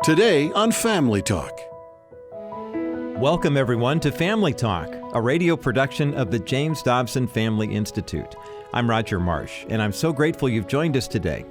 Today on Family Talk. Welcome, everyone, to Family Talk, a radio production of the James Dobson Family Institute. I'm Roger Marsh, and I'm so grateful you've joined us today.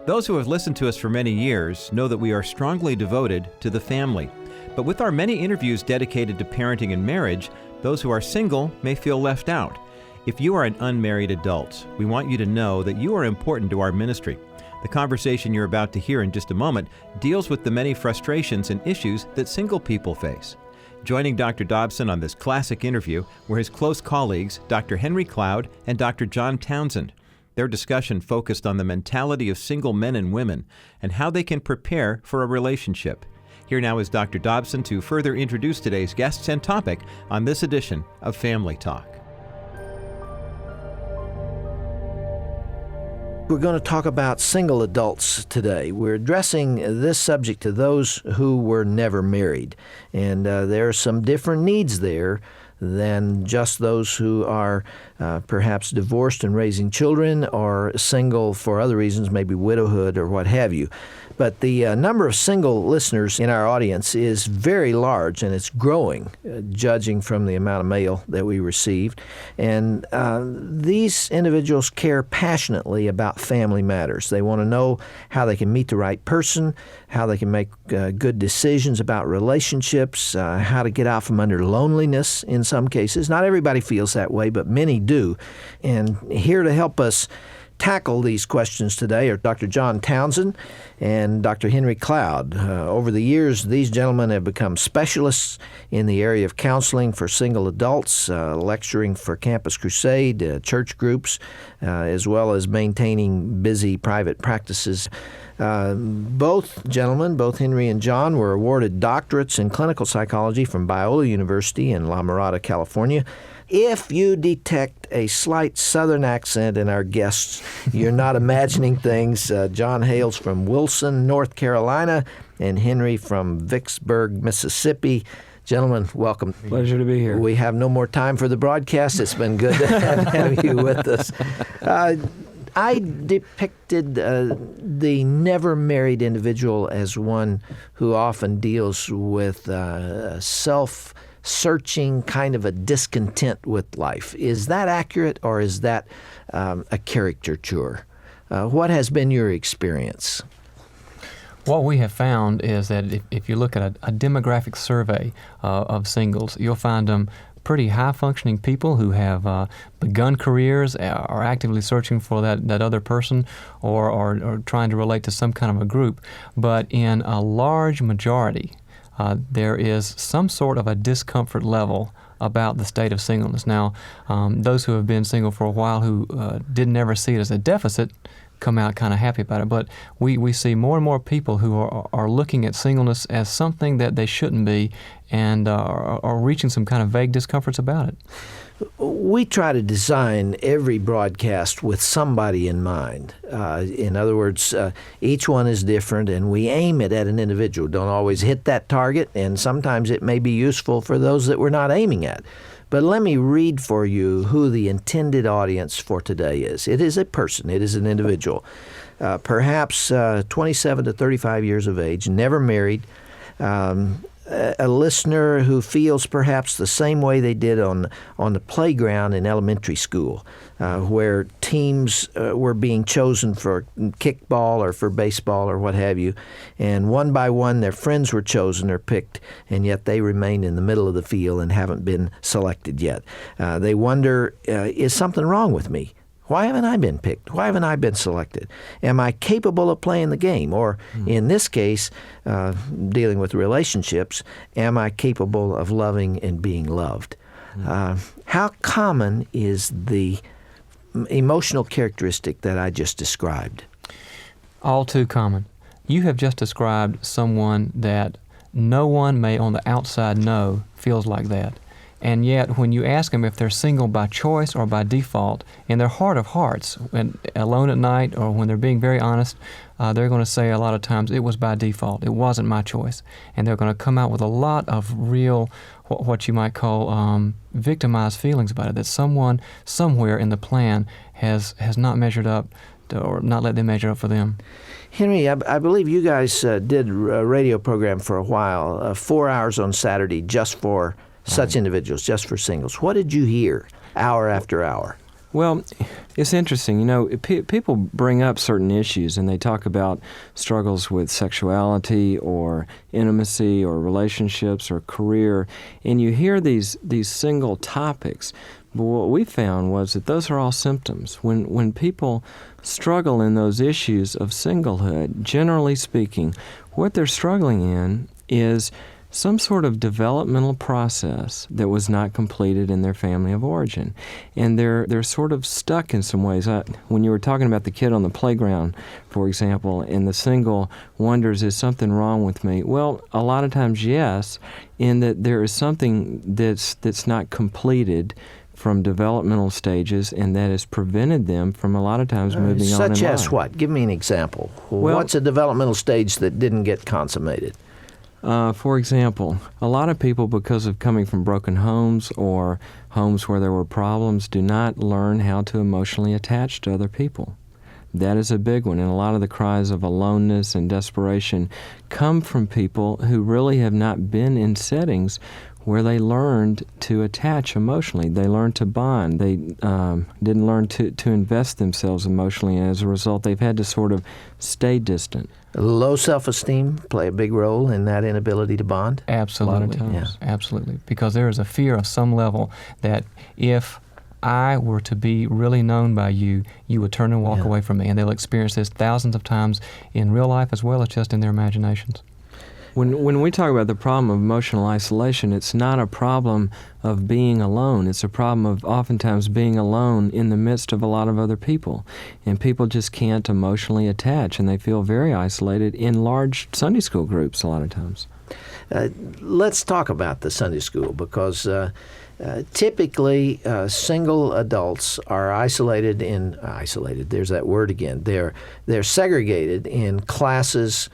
Those who have listened to us for many years know that we are strongly devoted to the family. But with our many interviews dedicated to parenting and marriage, those who are single may feel left out. If you are an unmarried adult, we want you to know that you are important to our ministry. The conversation you're about to hear in just a moment deals with the many frustrations and issues that single people face. Joining Dr. Dobson on this classic interview were his close colleagues, Dr. Henry Cloud and Dr. John Townsend. Their discussion focused on the mentality of single men and women and how they can prepare for a relationship. Here now is Dr. Dobson to further introduce today's guests and topic on this edition of Family Talk. We're going to talk about single adults today. We're addressing this subject to those who were never married. And there are some different needs there than just those who are perhaps divorced and raising children or single for other reasons, maybe widowhood or what have you. But the number of single listeners in our audience is very large, and it's growing, judging from the amount of mail that we received. And these individuals care passionately about family matters. They want to know how they can meet the right person, how they can make good decisions about relationships, how to get out from under loneliness in some cases. Not everybody feels that way, but many do. And here to help us tackle these questions today are Dr. John Townsend and Dr. Henry Cloud. Over the years, these gentlemen have become specialists in the area of counseling for single adults, lecturing for Campus Crusade, church groups, as well as maintaining busy private practices. Both gentlemen, both Henry and John, were awarded doctorates in clinical psychology from Biola University in La Mirada, California. If you detect a slight southern accent in our guests, you're not imagining things. John hails from Wilson, North Carolina, and Henry from Vicksburg, Mississippi. Gentlemen, welcome. Pleasure to be here. We have no more time for the broadcast. It's been good to have you with us. I depicted the never married individual as one who often deals with self-searching, kind of a discontent with life. Is that accurate, or is that a caricature? What has been your experience? What we have found is that if you look at a demographic survey of singles, you'll find them pretty high-functioning people who have begun careers, are actively searching for that other person, or trying to relate to some kind of a group. But in a large majority, there is some sort of a discomfort level about the state of singleness. Now, those who have been single for a while who didn't ever see it as a deficit come out kind of happy about it. But we see more and more people who are looking at singleness as something that they shouldn't be, and are reaching some kind of vague discomforts about it. We try to design every broadcast with somebody in mind. In other words, each one is different, and we aim it at an individual. Don't always hit that target, and sometimes it may be useful for those that we're not aiming at. But let me read for you who the intended audience for today is. It is a person. It is an individual. Perhaps 27 to 35 years of age, never married, a listener who feels perhaps the same way they did on the playground in elementary school, where teams were being chosen for kickball or for baseball or what have you, and one by one their friends were chosen or picked, and yet they remain in the middle of the field and haven't been selected yet. They wonder, is something wrong with me? Why haven't I been picked? Why haven't I been selected? Am I capable of playing the game? Or in this case, dealing with relationships, am I capable of loving and being loved? How common is the emotional characteristic that I just described? All too common. You have just described someone that no one may on the outside know feels like that. And yet, when you ask them if they're single by choice or by default, in their heart of hearts, when alone at night or when they're being very honest, they're going to say a lot of times, it was by default. It wasn't my choice. And they're going to come out with a lot of real, what you might call victimized feelings about it, that someone somewhere in the plan has not measured up or not let them measure up for them. Henry, I believe you guys did a radio program for a while, 4 hours on Saturday just for such individuals, just for singles. What did you hear hour after hour? Well, it's interesting. You know, people bring up certain issues and they talk about struggles with sexuality or intimacy or relationships or career, and you hear these single topics. But what we found was that those are all symptoms. When people struggle in those issues of singlehood, generally speaking, what they're struggling in is some sort of developmental process that was not completed in their family of origin. And they're sort of stuck in some ways. When you were talking about the kid on the playground, for example, and the single wonders, is something wrong with me? Well, a lot of times, yes, in that there is something that's not completed from developmental stages, and that has prevented them from a lot of times moving on in life. Such as what? Give me an example. Well, what's a developmental stage that didn't get consummated? For example, a lot of people, because of coming from broken homes or homes where there were problems, do not learn how to emotionally attach to other people. That is a big one, and a lot of the cries of aloneness and desperation come from people who really have not been in settings where they learned to attach emotionally. They learned to bond. They didn't learn to invest themselves emotionally, and as a result, they've had to sort of stay distant. Low self-esteem play a big role in that inability to bond? Absolutely. A lot of times. Yeah. Absolutely. Because there is a fear of some level that if I were to be really known by you, you would turn and walk away from me. And they'll experience this thousands of times in real life as well as just in their imaginations. When we talk about the problem of emotional isolation, it's not a problem of being alone. It's a problem of oftentimes being alone in the midst of a lot of other people. And people just can't emotionally attach, and they feel very isolated in large Sunday school groups a lot of times. Let's talk about the Sunday school, because typically single adults are isolated, there's that word again, they're segregated in classes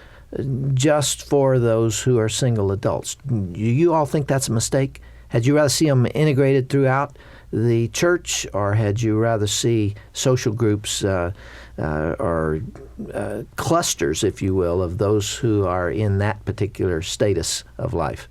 just for those who are single adults. Do you all think that's a mistake? Had you rather see them integrated throughout the church, or had you rather see social groups or clusters, if you will, of those who are in that particular status of life?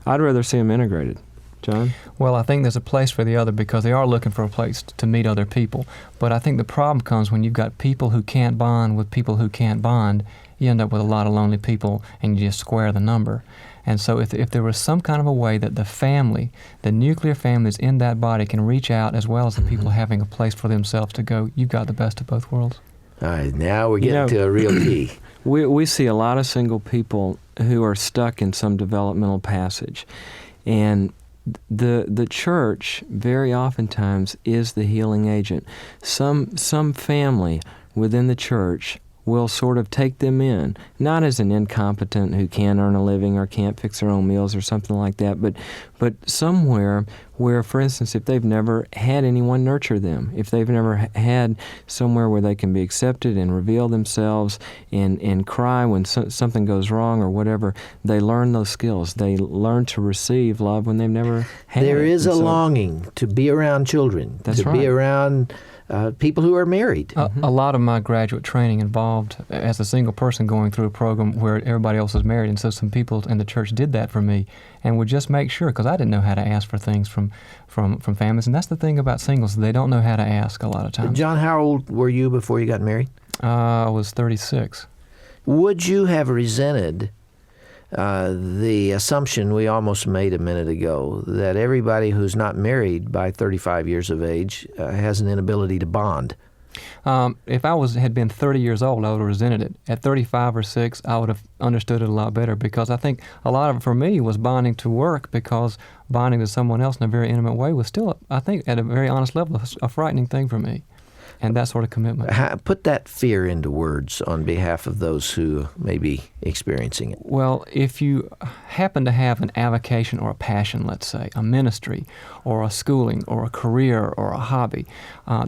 I'd rather see them integrated. John? Well, I think there's a place for the other because they are looking for a place to meet other people. But I think the problem comes when you've got people who can't bond with people who can't bond. You end up with a lot of lonely people, and you just square the number. And so if there was some kind of a way that the family, the nuclear families in that body can reach out as well as the people having a place for themselves to go, you've got the best of both worlds. All right, now we're getting to a real key. We see a lot of single people who are stuck in some developmental passage. And the church very oftentimes is the healing agent. Some family within the church will sort of take them in, not as an incompetent who can't earn a living or can't fix their own meals or something like that, but somewhere where, for instance, if they've never had anyone nurture them, if they've never had somewhere where they can be accepted and reveal themselves and cry when something goes wrong or whatever, they learn those skills. They learn to receive love when they've never had it. There is a longing to be around children, be around people who are married. A lot of my graduate training involved as a single person going through a program where everybody else was married, and so some people in the church did that for me and would just make sure, because I didn't know how to ask for things from families, and that's the thing about singles, they don't know how to ask a lot of times. John, how old were you before you got married? I was 36. Would you have resented the assumption we almost made a minute ago that everybody who's not married by 35 years of age has an inability to bond? If I had been 30 years old, I would have resented it. At 35 or 6, I would have understood it a lot better, because I think a lot of it for me was bonding to work, because bonding to someone else in a very intimate way was still, I think, at a very honest level, a frightening thing for me. And that sort of commitment. Put that fear into words on behalf of those who may be experiencing it. Well, if you happen to have an avocation or a passion, let's say, a ministry or a schooling or a career or a hobby,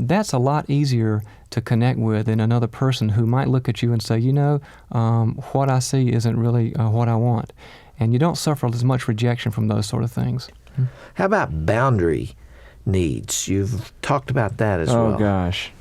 that's a lot easier to connect with than another person who might look at you and say, what I see isn't really what I want. And you don't suffer as much rejection from those sort of things. How about boundary needs? You've talked about that as well. Oh, gosh.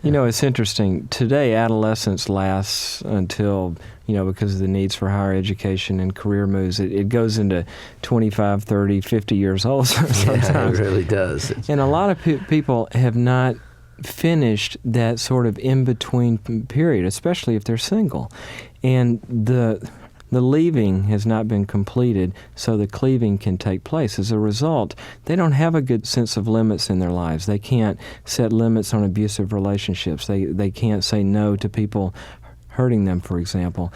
It's interesting. Today, adolescence lasts until, because of the needs for higher education and career moves, it goes into 25, 30, 50 years old sometimes. Yeah, it really does. And a lot of people have not finished that sort of in-between period, especially if they're single. And the leaving has not been completed, so the cleaving can take place. As a result, they don't have a good sense of limits in their lives. They can't set limits on abusive relationships. They can't say no to people hurting them, for example.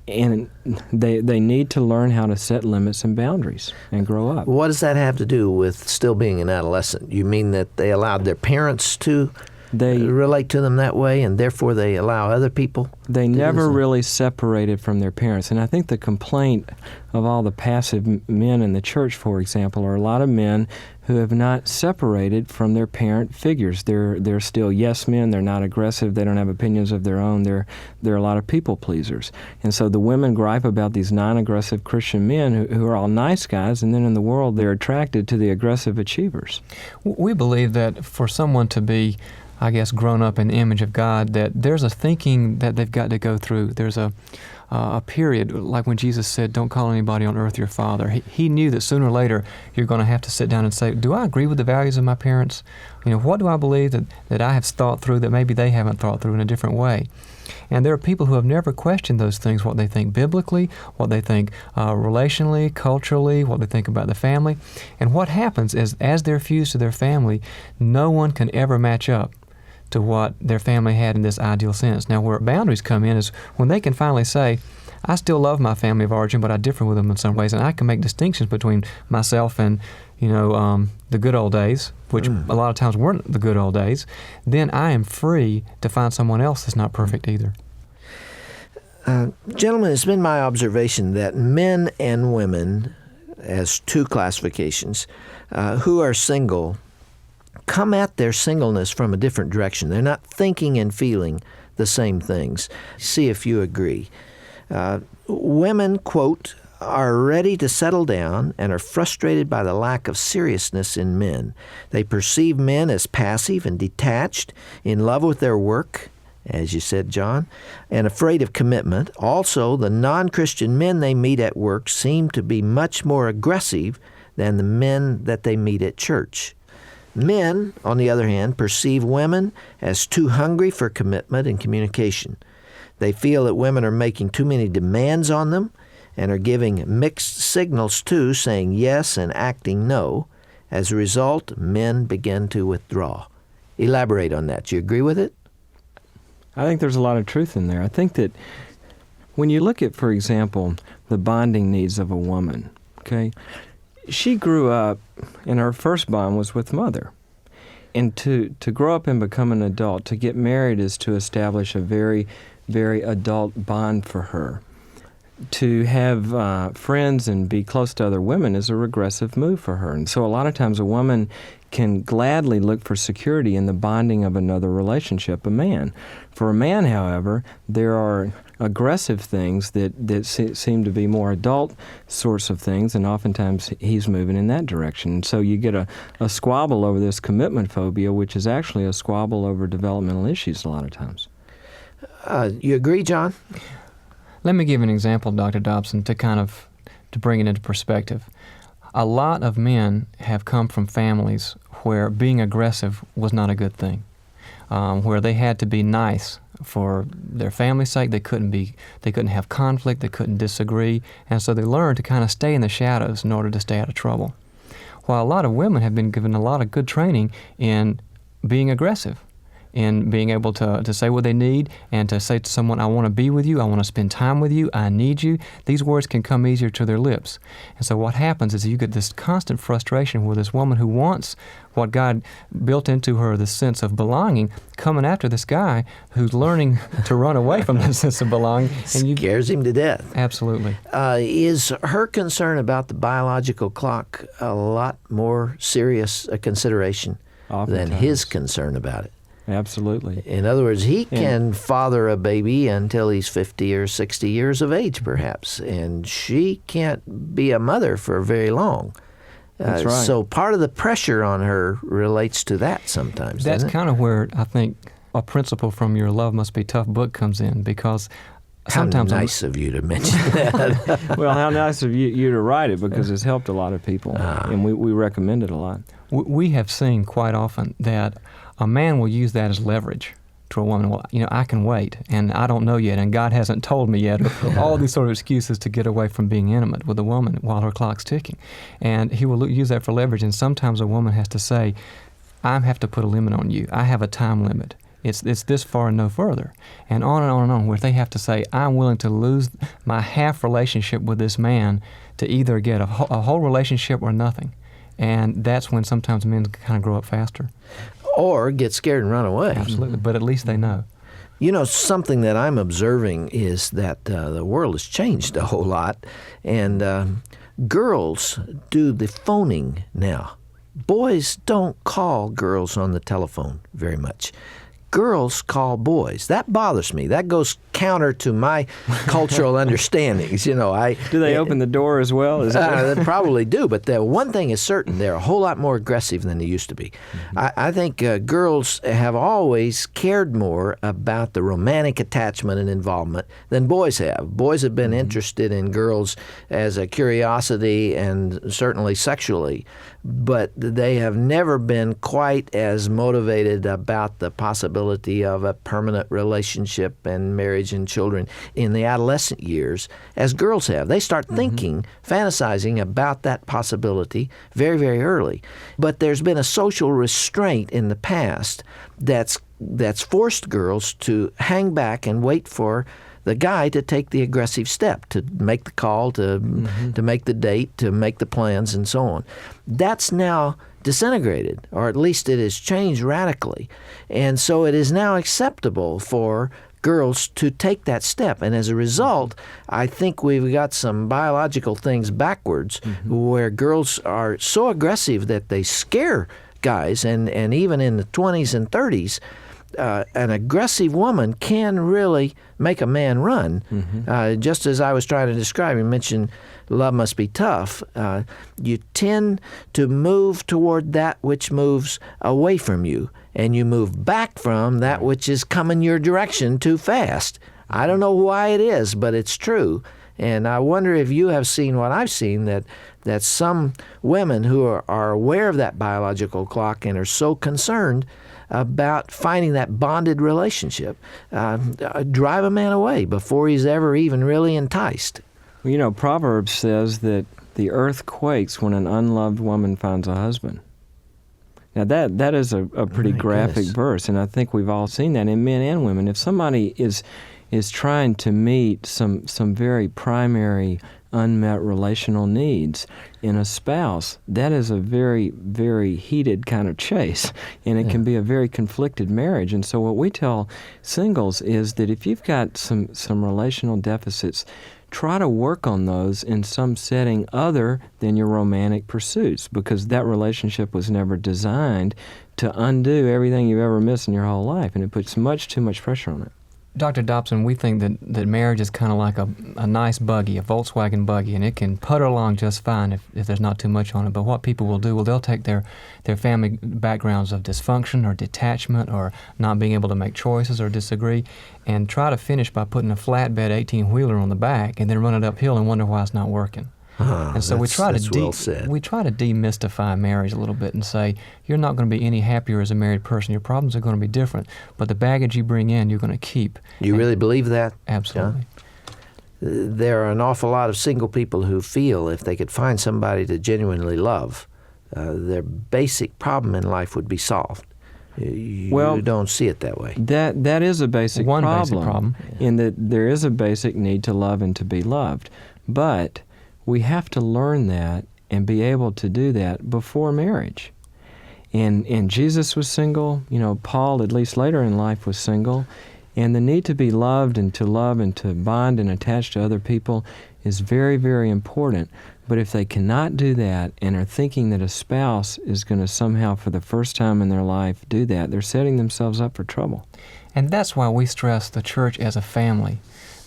And they need to learn how to set limits and boundaries and grow up. What does that have to do with still being an adolescent? You mean that they allowed their parents to relate to them that way, and therefore they allow other people? They never really separated from their parents. And I think the complaint of all the passive men in the church, for example, are a lot of men who have not separated from their parent figures. They're still yes men. They're not aggressive. They don't have opinions of their own. They're a lot of people pleasers. And so the women gripe about these non-aggressive Christian men who are all nice guys, and then in the world they're attracted to the aggressive achievers. We believe that for someone to be, I guess, grown up in the image of God, that there's a thinking that they've got to go through. There's a period, like when Jesus said, don't call anybody on earth your father. He knew that sooner or later you're going to have to sit down and say, do I agree with the values of my parents? What do I believe that I have thought through that maybe they haven't thought through in a different way? And there are people who have never questioned those things, what they think biblically, what they think relationally, culturally, what they think about the family. And what happens is, as they're fused to their family, no one can ever match up to what their family had in this ideal sense. Now, where boundaries come in is when they can finally say, I still love my family of origin, but I differ with them in some ways, and I can make distinctions between myself and, the good old days, which a lot of times weren't the good old days. Then I am free to find someone else that's not perfect either. Gentlemen, it's been my observation that men and women, as two classifications, who are single, come at their singleness from a different direction. They're not thinking and feeling the same things. See if you agree. Women, quote, are ready to settle down and are frustrated by the lack of seriousness in men. They perceive men as passive and detached, in love with their work, as you said, John, and afraid of commitment. Also, the non-Christian men they meet at work seem to be much more aggressive than the men that they meet at church. Men, on the other hand, perceive women as too hungry for commitment and communication. They feel that women are making too many demands on them and are giving mixed signals too, saying yes and acting no. As a result, men begin to withdraw. Elaborate on that. Do you agree with it? I think there's a lot of truth in there. I think that when you look at, for example, the bonding needs of a woman, okay, she grew up, and her first bond was with mother. And to grow up and become an adult, to get married is to establish a very, very adult bond for her. To have friends and be close to other women is a regressive move for her. And so a lot of times a woman can gladly look for security in the bonding of another relationship, a man. For a man, however, there are aggressive things that seem to be more adult sorts of things, and oftentimes he's moving in that direction. And so you get a squabble over this commitment phobia, which is actually a squabble over developmental issues a lot of times. You agree, John? Let me give an example, Dr. Dobson, to bring it into perspective. A lot of men have come from families where being aggressive was not a good thing, where they had to be nice for their family's sake. They couldn't have conflict, they couldn't disagree, and so they learned to kind of stay in the shadows in order to stay out of trouble. While a lot of women have been given a lot of good training in being aggressive, in being able to say what they need and to say to someone, I want to be with you, I want to spend time with you, I need you. These words can come easier to their lips. And so what happens is you get this constant frustration with this woman who wants what God built into her, this sense of belonging, coming after this guy who's learning to run away from this sense of belonging. And scares him to death. Absolutely. Is her concern about the biological clock a lot more serious a consideration than his concern about it? Absolutely. In other words, he can father a baby until he's 50 or 60 years of age, perhaps, and she can't be a mother for very long. That's right. So part of the pressure on her relates to that sometimes. That's kind of where I think a principle from your Love Must Be Tough book comes in, because How sometimes nice of you to mention that. Well, how nice of you to write it, because it's helped a lot of people, and we recommend it a lot. we have seen quite often that a man will use that as leverage to a woman. Well, I can wait, and I don't know yet, and God hasn't told me yet, or all these sort of excuses to get away from being intimate with a woman while her clock's ticking. And he will use that for leverage, and sometimes a woman has to say, I have to put a limit on you. I have a time limit. It's this far and no further. And on and on and on, where they have to say, I'm willing to lose my half relationship with this man to either get a whole relationship or nothing. And that's when sometimes men kind of grow up faster. Or get scared and run away. Absolutely, but at least they know. Something that I'm observing is that the world has changed a whole lot, and girls do the phoning now. Boys don't call girls on the telephone very much. Girls call boys. That bothers me. That goes counter to my cultural understandings. Do they open the door as well? They probably do, but the one thing is certain: they're a whole lot more aggressive than they used to be. Mm-hmm. I think girls have always cared more about the romantic attachment and involvement than boys have. Boys have been interested in girls as a curiosity and certainly sexually, but they have never been quite as motivated about the possibility of a permanent relationship and marriage and children in the adolescent years as girls have. They start thinking, fantasizing about that possibility very, very early. But there's been a social restraint in the past that's forced girls to hang back and wait for the guy to take the aggressive step, to make the call, to make the date, to make the plans, and so on. That's now disintegrated, or at least it has changed radically. And so it is now acceptable for girls to take that step. And as a result, I think we've got some biological things backwards, where girls are so aggressive that they scare guys, and even in the 20s and 30s, an aggressive woman can really make a man run. Just as I was trying to describe, you mentioned Love Must Be Tough. You tend to move toward that which moves away from you, and you move back from that which is coming your direction too fast. I don't know why it is, but it's true. And I wonder if you have seen what I've seen, that some women who are aware of that biological clock and are so concerned about finding that bonded relationship, drive a man away before he's ever even really enticed. Well, Proverbs says that the earth quakes when an unloved woman finds a husband. Now that is a pretty graphic verse, and I think we've all seen that in men and women. If somebody is trying to meet some very primary unmet relational needs in a spouse, that is a very, very heated kind of chase, and it can be a very conflicted marriage. And so what we tell singles is that if you've got some relational deficits, try to work on those in some setting other than your romantic pursuits, because that relationship was never designed to undo everything you've ever missed in your whole life, and it puts much too much pressure on it. Dr. Dobson, we think that marriage is kind of like a nice buggy, a Volkswagen buggy, and it can putter along just fine if there's not too much on it. But what people will do, they'll take their family backgrounds of dysfunction or detachment or not being able to make choices or disagree, and try to finish by putting a flatbed 18-wheeler on the back and then run it uphill and wonder why it's not working. And so we try to demystify marriage a little bit and say, you're not going to be any happier as a married person. Your problems are going to be different, but the baggage you bring in, you're going to keep. You really believe that? Absolutely. There are an awful lot of single people who feel if they could find somebody to genuinely love, their basic problem in life would be solved. You don't see it that way. That is a basic problem. In that there is a basic need to love and to be loved. But we have to learn that and be able to do that before marriage. And Jesus was single. Paul, at least later in life, was single. And the need to be loved and to bond and attach to other people is very, very important. But if they cannot do that and are thinking that a spouse is going to somehow, for the first time in their life, do that, they're setting themselves up for trouble. And that's why we stress the church as a family,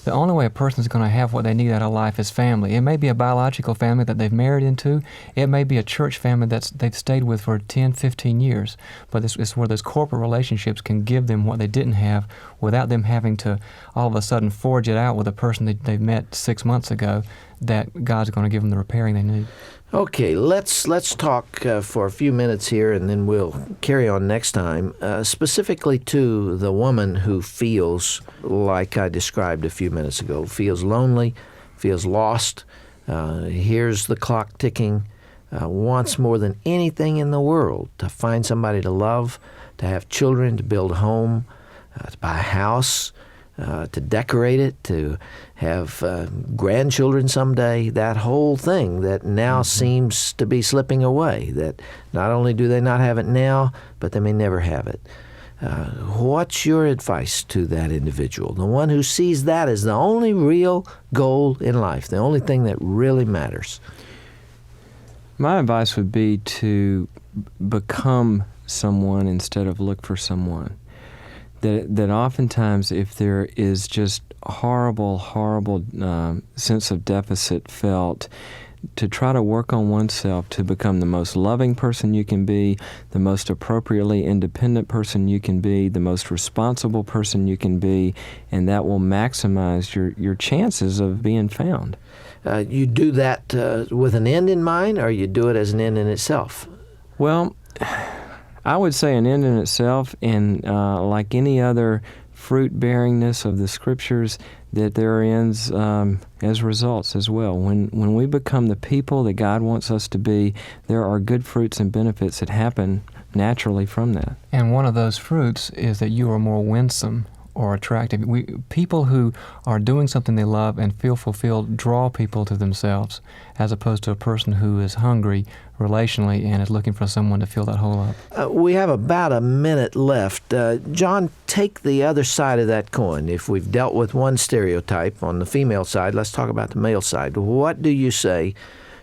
The only way a person's going to have what they need out of life is family. It may be a biological family that they've married into. It may be a church family they've stayed with for 10, 15 years. But it's where those corporate relationships can give them what they didn't have without them having to all of a sudden forge it out with a person that they've met 6 months ago, that God's going to give them the repairing they need. Okay, let's talk for a few minutes here, and then we'll carry on next time, specifically to the woman who feels, like I described a few minutes ago, feels lonely, feels lost, hears the clock ticking, wants more than anything in the world to find somebody to love, to have children, to build a home, to buy a house, to decorate it, to have grandchildren someday, that whole thing that now seems to be slipping away, that not only do they not have it now, but they may never have it. What's your advice to that individual, the one who sees that as the only real goal in life, the only thing that really matters? My advice would be to become someone instead of look for someone. That oftentimes, if there is just horrible sense of deficit felt, to try to work on oneself to become the most loving person you can be, the most appropriately independent person you can be, the most responsible person you can be, and that will maximize your chances of being found. You do that with an end in mind, or you do it as an end in itself? Well, I would say an end in itself, and like any other fruit-bearingness of the Scriptures, that there are ends as results as well. When we become the people that God wants us to be, there are good fruits and benefits that happen naturally from that. And one of those fruits is that you are more winsome or attractive. People who are doing something they love and feel fulfilled draw people to themselves, as opposed to a person who is hungry relationally and is looking for someone to fill that hole up. We have about a minute left. John, take the other side of that coin. If we've dealt with one stereotype on the female side, let's talk about the male side. What do you say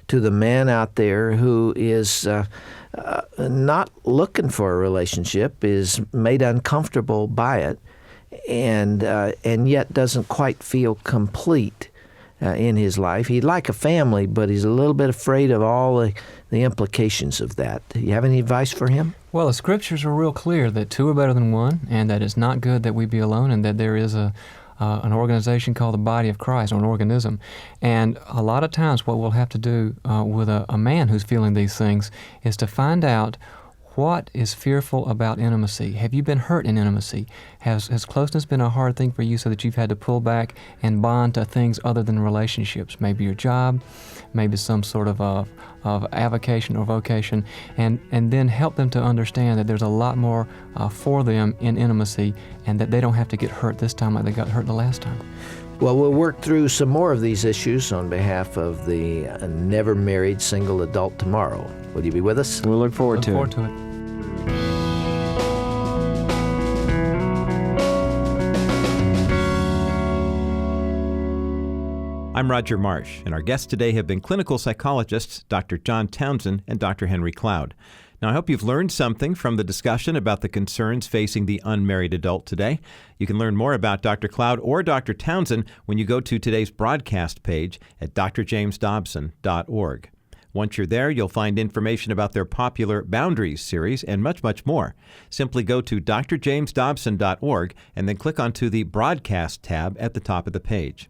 to the man out there who is not looking for a relationship, is made uncomfortable by it, and yet doesn't quite feel complete in his life? He'd like a family, but he's a little bit afraid of all the implications of that. Do you have any advice for him? Well, the Scriptures are real clear that two are better than one, and that it's not good that we be alone, and that there is an organization called the body of Christ, or an organism. And a lot of times what we'll have to do with a man who's feeling these things is to find out what is fearful about intimacy. Have you been hurt in intimacy? Has closeness been a hard thing for you so that you've had to pull back and bond to things other than relationships? Maybe your job, maybe some sort of avocation or vocation, and then help them to understand that there's a lot more for them in intimacy, and that they don't have to get hurt this time like they got hurt the last time. Well, we'll work through some more of these issues on behalf of the never married single adult tomorrow. Will you be with us? We'll look forward to it. I'm Roger Marsh, and our guests today have been clinical psychologists Dr. John Townsend and Dr. Henry Cloud. Now, I hope you've learned something from the discussion about the concerns facing the unmarried adult today. You can learn more about Dr. Cloud or Dr. Townsend when you go to today's broadcast page at drjamesdobson.org. Once you're there, you'll find information about their popular Boundaries series and much, much more. Simply go to drjamesdobson.org and then click onto the Broadcast tab at the top of the page.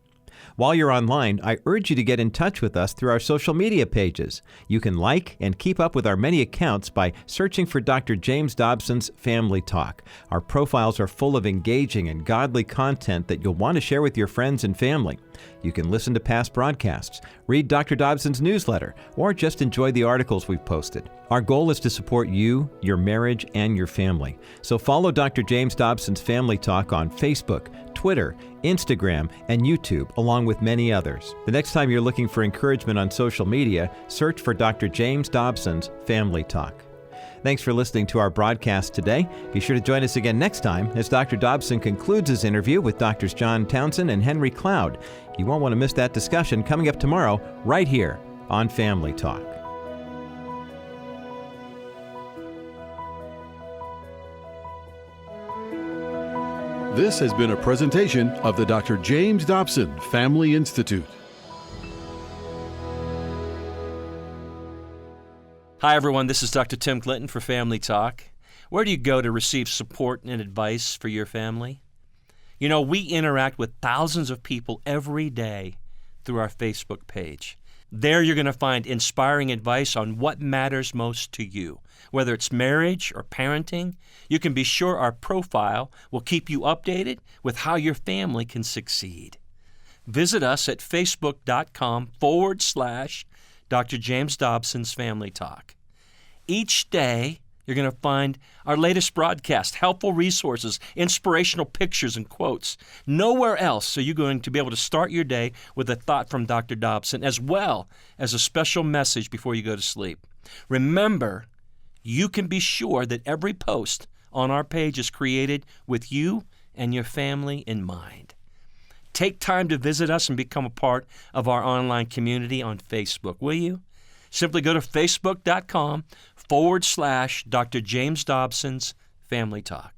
While you're online, I urge you to get in touch with us through our social media pages. You can like and keep up with our many accounts by searching for Dr. James Dobson's Family Talk. Our profiles are full of engaging and godly content that you'll want to share with your friends and family. You can listen to past broadcasts, read Dr. Dobson's newsletter, or just enjoy the articles we've posted. Our goal is to support you, your marriage, and your family. So follow Dr. James Dobson's Family Talk on Facebook, Twitter, Instagram, and YouTube, along with many others. The next time you're looking for encouragement on social media, search for Dr. James Dobson's Family Talk. Thanks for listening to our broadcast today. Be sure to join us again next time as Dr. Dobson concludes his interview with Drs. John Townsend and Henry Cloud. You won't want to miss that discussion coming up tomorrow right here on Family Talk. This has been a presentation of the Dr. James Dobson Family Institute. Hi, everyone. This is Dr. Tim Clinton for Family Talk. Where do you go to receive support and advice for your family? You know, we interact with thousands of people every day through our Facebook page. There you're going to find inspiring advice on what matters most to you. Whether it's marriage or parenting, you can be sure our profile will keep you updated with how your family can succeed. Visit us at facebook.com/Dr. James Dobson's Family Talk. Each day, you're going to find our latest broadcast, helpful resources, inspirational pictures and quotes. Nowhere else are you going to be able to start your day with a thought from Dr. Dobson, as well as a special message before you go to sleep. Remember, you can be sure that every post on our page is created with you and your family in mind. Take time to visit us and become a part of our online community on Facebook, will you? Simply go to facebook.com/Dr. James Dobson's Family Talk.